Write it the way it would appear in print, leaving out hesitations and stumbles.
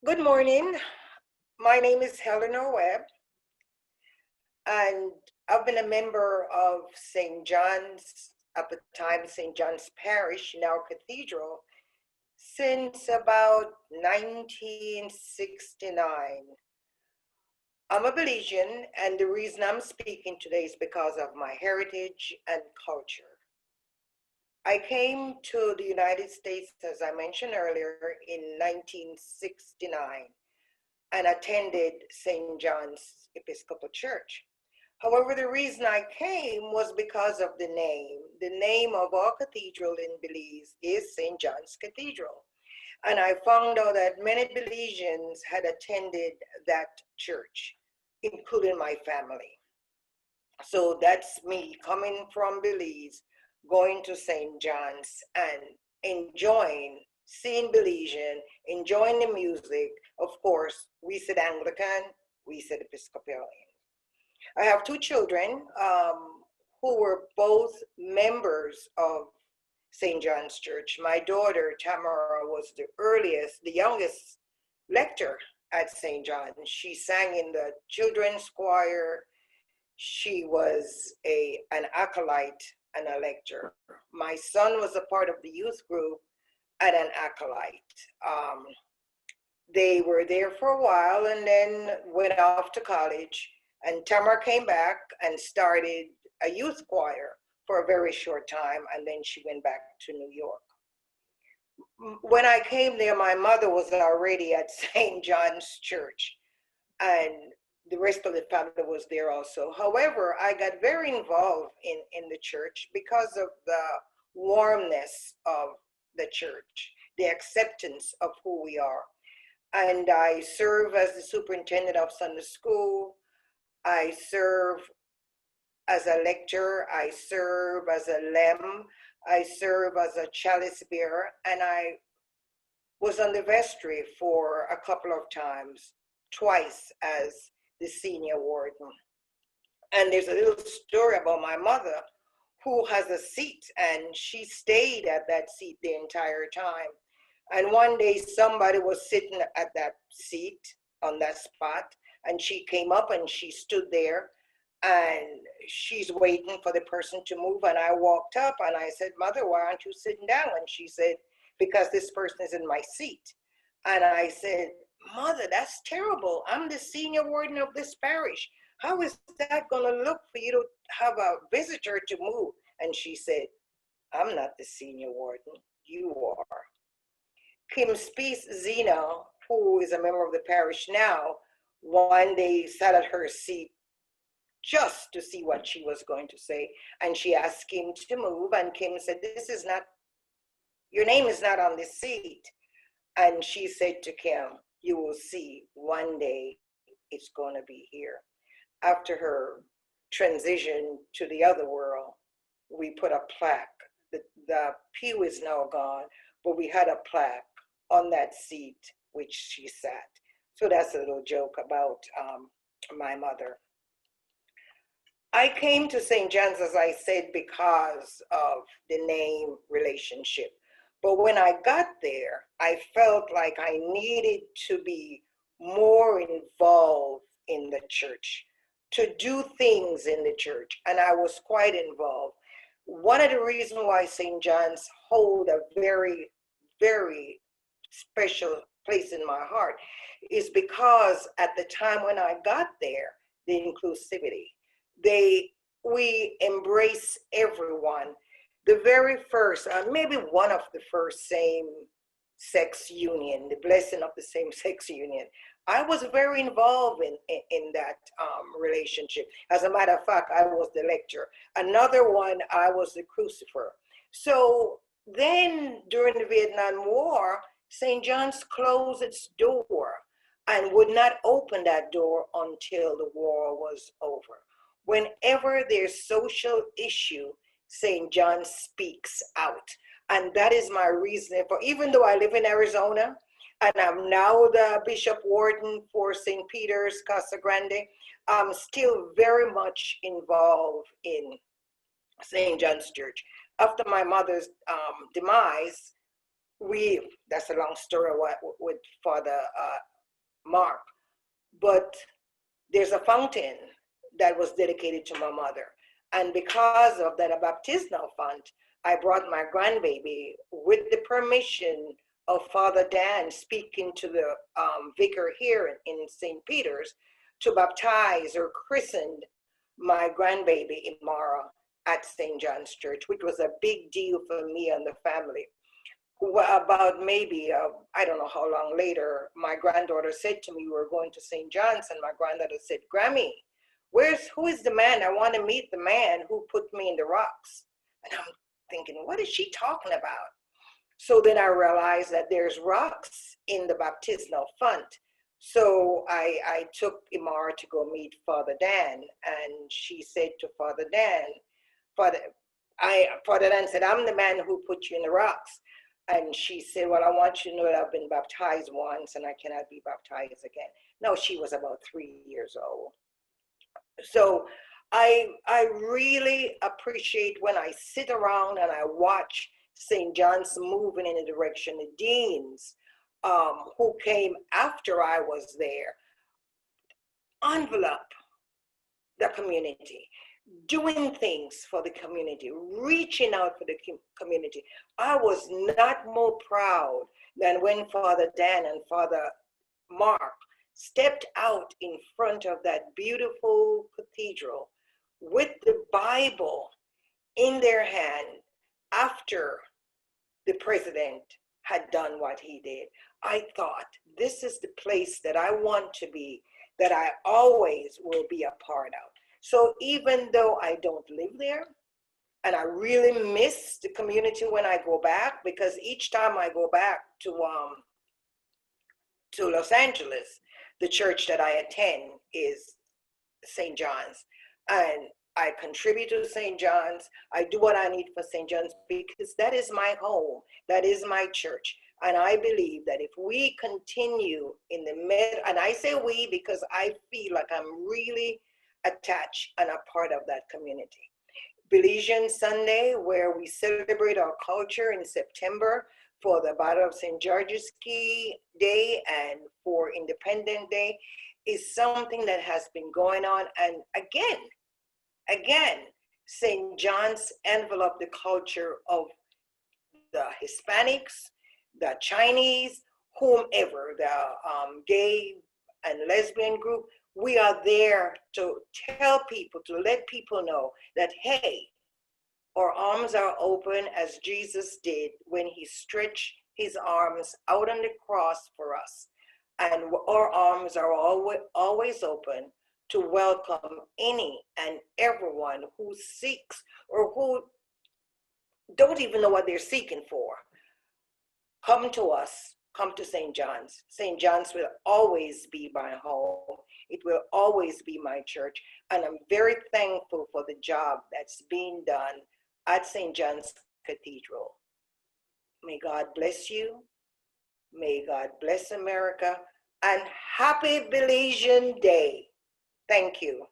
Good morning. My name is Helenor Webb, and I've been a member of St. John's, at the time St. John's Parish, now Cathedral, since about 1969. I'm a Belizean, and the reason I'm speaking today is because of my heritage and culture. I came to the United States, as I mentioned earlier, in 1969 and attended St. John's Episcopal Church. However, the reason I came was because of the name. The name of our cathedral in Belize is St. John's Cathedral. And I found out that many Belizeans had attended that church, including my family. So that's me coming from Belize, going to St. John's and enjoying, seeing Belizean, enjoying the music. Of course, we said Anglican, we said Episcopalian. I have two children who were both members of St. John's Church. My daughter, Tamara, was the youngest lector at St. John's. She sang in the children's choir. She was an acolyte and a lecturer. My son was a part of the youth group and an acolyte. They were there for a while and then went off to college. And Tamara came back and started a youth choir for a very short time, and then she went back to New York. When I came there, my mother was already at St. John's Church, and the rest of the family was there also. However, I got very involved in the church because of the warmness of the church, the acceptance of who we are. And I serve as the superintendent of Sunday school. I serve as a lecturer, I serve as a lem, I serve as a chalice bearer, and I was on the vestry for a couple of times, twice as the senior warden. And there's a little story about my mother who has a seat, and she stayed at that seat the entire time. And one day somebody was sitting at that seat on that spot, and she came up and she stood there and she's waiting for the person to move. And I walked up and I said, "Mother, why aren't you sitting down?" And she said, "Because this person is in my seat." And I said, "Mother, that's terrible. I'm the senior warden of this parish. How is that going to look for you to have a visitor to move?" And she said, "I'm not the senior warden. You are." Kim Spees Zena, who is a member of the parish now, one day sat at her seat just to see what she was going to say. And she asked Kim to move, and Kim said, "Your name is not on this seat." And she said to Kim, "You will see one day it's going to be here." After her transition to the other world, we put a plaque. The pew is now gone, but we had a plaque on that seat which she sat. So that's a little joke about my mother. I came to St. John's, as I said, because of the name relationship. But when I got there, I felt like I needed to be more involved in the church, to do things in the church, and I was quite involved. One of the reasons why St. John's hold a very, very special place in my heart is because at the time when I got there, the inclusivity, we embrace everyone. The very first, maybe one of the first same-sex union, the blessing of the same-sex union, I was very involved in that relationship. As a matter of fact, I was the lecturer. Another one, I was the crucifer. So then during the Vietnam War, St. John's closed its door and would not open that door until the war was over. Whenever there's social issue, St. John speaks out. And that is my reason for, even though I live in Arizona, and I'm now the Bishop Warden for St. Peter's, Casa Grande, I'm still very much involved in St. John's Church. After my mother's demise, that's a long story with Father Mark. But there's a fountain that was dedicated to my mother. And because of that, a baptismal font, I brought my grandbaby with the permission of Father Dan, speaking to the vicar here in St. Peter's, to baptize or christen my grandbaby Imara at St. John's Church, which was a big deal for me and the family. About maybe, I don't know how long later, my granddaughter said to me, we're going to St. John's, and my granddaughter said, Grammy, who is the man? I want to meet the man who put me in the rocks. And I'm thinking, what is she talking about? So then I realized that there's rocks in the baptismal font. So I took Imara to go meet Father Dan, and she said to Father Dan, Father Dan said, I'm the man who put you in the rocks. And she said, well, I want you to know that I've been baptized once and I cannot be baptized again. No, she was about 3 years old. So I really appreciate when I sit around and I watch St. John's moving in the direction of deans who came after I was there, envelop the community, doing things for the community, reaching out for the community. I was not more proud than when Father Dan and Father Mark stepped out in front of that beautiful cathedral with the Bible in their hand after the president had done what he did. I thought, this is the place that I want to be, that I always will be a part of. So even though I don't live there, and I really miss the community when I go back, because each time I go back to Los Angeles, the church that I attend is St. John's. And I contribute to St. John's. I do what I need for St. John's because that is my home. That is my church. And I believe that if we continue in the mid, and I say we because I feel like I'm really attached and a part of that community. Belizean Sunday, where we celebrate our culture in September for the Battle of St. George's Key Day and for Independence Day, is something that has been going on. And again, St. John's enveloped the culture of the Hispanics, the Chinese, whomever, the gay and lesbian group. We are there to tell people, to let people know that, hey, our arms are open as Jesus did when he stretched his arms out on the cross for us. And our arms are always open to welcome any and everyone who seeks or who don't even know what they're seeking for. Come to us, come to St. John's. St. John's will always be my home. It will always be my church. And I'm very thankful for the job that's being done at St. John's Cathedral. May God bless you. May God bless America. And happy Belizean Day. Thank you.